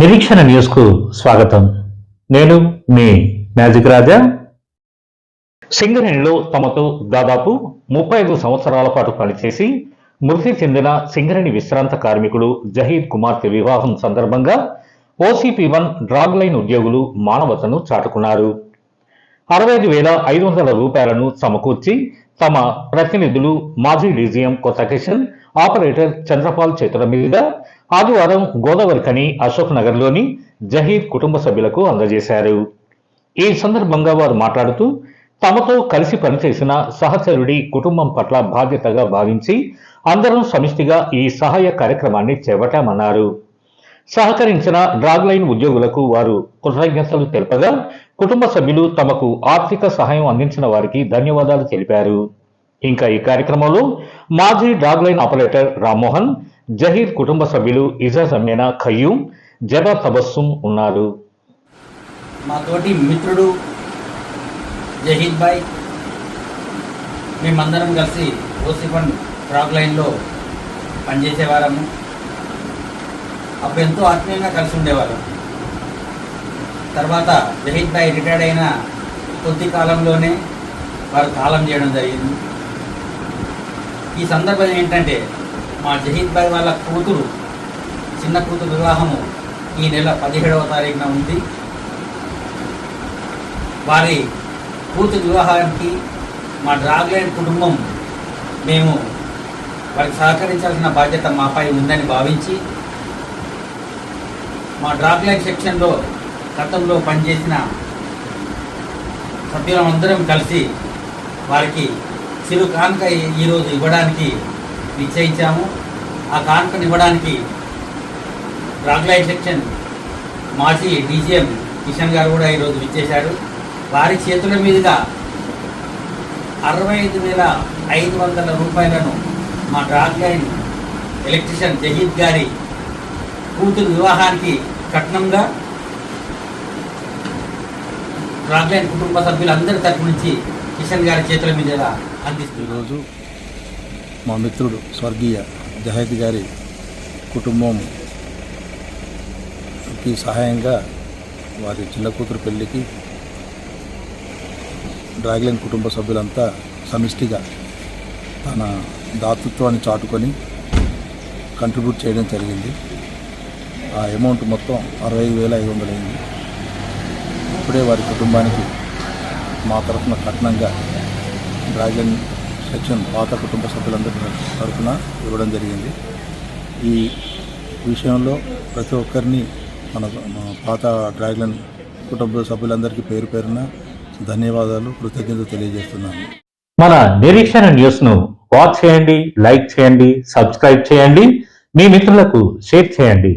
నిరీక్షణ న్యూస్ కు స్వాగతం. నేను మీ మ్యాజిక్ రాజా. సింగరేణిలో తమతో దాదాపు 35 సంవత్సరాల పాటు పనిచేసి మృతి చెందిన సింగరేణి విశ్రాంత కార్మికుడు జహీద్ కుమార్తె వివాహం సందర్భంగా OCP1 డ్రాగ్ లైన్ ఉద్యోగులు మానవతను చాటుకున్నారు. 65,500 రూపాయలను సమకూర్చి తమ ప్రతినిధులు మాజీ డీజీఎం కొత్త కిషన్, ఆపరేటర్ చంద్రపాల్ చేతుల మీదుగా ఆదివారం గోదావరిఖని అశోక్ నగర్లోని జహీద్ కుటుంబ సభ్యులకు అందజేశారు. ఈ సందర్భంగా వారు మాట్లాడుతూ తమతో కలిసి పనిచేసిన సహచరుడి కుటుంబం పట్ల బాధ్యతగా భావించి అందరం సమిష్టిగా ఈ సహాయ కార్యక్రమాన్ని చేపట్టామన్నారు. సహకరించిన డ్రాగ్ లైన్ ఉద్యోగులకు వారు కృతజ్ఞతలు తెలుపగా కుటుంబ సభ్యులు తమకు ఆర్థిక సహాయం అందించిన వారికి ధన్యవాదాలు తెలిపారు. ఇంకా ఈ కార్యక్రమంలో మాజీ drag line operator Rammohan, Zahid కుటుంబ సభ్యులు ఇజాజ్ అమీనా, ఖయ్యూమ్, జబా తబస్సుమ్ ఉన్నారు. మా తోటి మిత్రుడు జహీద్ భాయ్, మేమందరం కలిసి OCP1 డ్రాగ్ లైన్లో పనిచేసేవారము. అప్పుడు ఎంతో ఆత్మీయంగా కలిసి ఉండేవాళ్ళం. తర్వాత జహీద్ భాయ్ రిటైర్డ్ అయిన కొద్ది కాలంలోనే వారు కాలం చేయడం జరిగింది. ఈ సందర్భం ఏంటంటే మా జహీద్ భాయ్ వాళ్ళ కూతురు, చిన్న కూతురు వివాహము ఈ నెల 17వ తారీఖున ఉంది. వారి కూతురు వివాహానికి మా డ్రాగ్ లైన్ కుటుంబం మేము వారికి సహకరించాల్సిన బాధ్యత మాపై ఉందని భావించి మా డ్రాగ్ లైన్ సెక్షన్లో గతంలో పనిచేసిన సభ్యులందరం కలిసి వారికి చిరు కానుక ఈరోజు ఇవ్వడానికి నిశ్చయించాము. ఆ కానుకను ఇవ్వడానికి డ్రాగ్ లైన్ సెక్షన్ మాజీ డీజీఎం కిషన్ గారు కూడా ఈరోజు విచ్చేశారు. వారి చేతుల మీదుగా 65,500 రూపాయలను మా డ్రాగ్ లైన్ ఎలక్ట్రీషియన్ జహీద్ గారి కూతురు వివాహానికి కట్నంగా డ్రాగ్ లైన్ కుటుంబ సభ్యులందరి తరఫు నుంచి కిషన్ గారి చేతుల మీదుగా అందిస్తుంది. ఈరోజు మా మిత్రుడు స్వర్గీయ జహీద్ గారి కుటుంబంకి సహాయంగా వారి చిన్న కూతురు పెళ్లికి డ్రాగ్ లైన్ కుటుంబ సభ్యులంతా సమిష్టిగా తన దాతృత్వాన్ని చాటుకొని కంట్రిబ్యూట్ చేయడం జరిగింది. ఆ అమౌంట్ మొత్తం 65,500 అయింది. ఇప్పుడే వారి కుటుంబానికి మా తరఫున కట్నంగా డ్రాగ్ లైన్ సెక్షన్ పాత కుటుంబ సభ్యులందరి తరఫున ఇవ్వడం జరిగింది. ఈ విషయంలో ప్రతి ఒక్కరిని మన పాత డ్రాగ్ లైన్ కుటుంబ సభ్యులందరికీ పేరు పేరున ధన్యవాదాలు, కృతజ్ఞతలు తెలియజేస్తున్నాను. మన నిరీక్షణ న్యూస్ ను వాచ్ చేయండి, లైక్ చేయండి, సబ్స్క్రైబ్ చేయండి, మీ మిత్రులకు షేర్ చేయండి.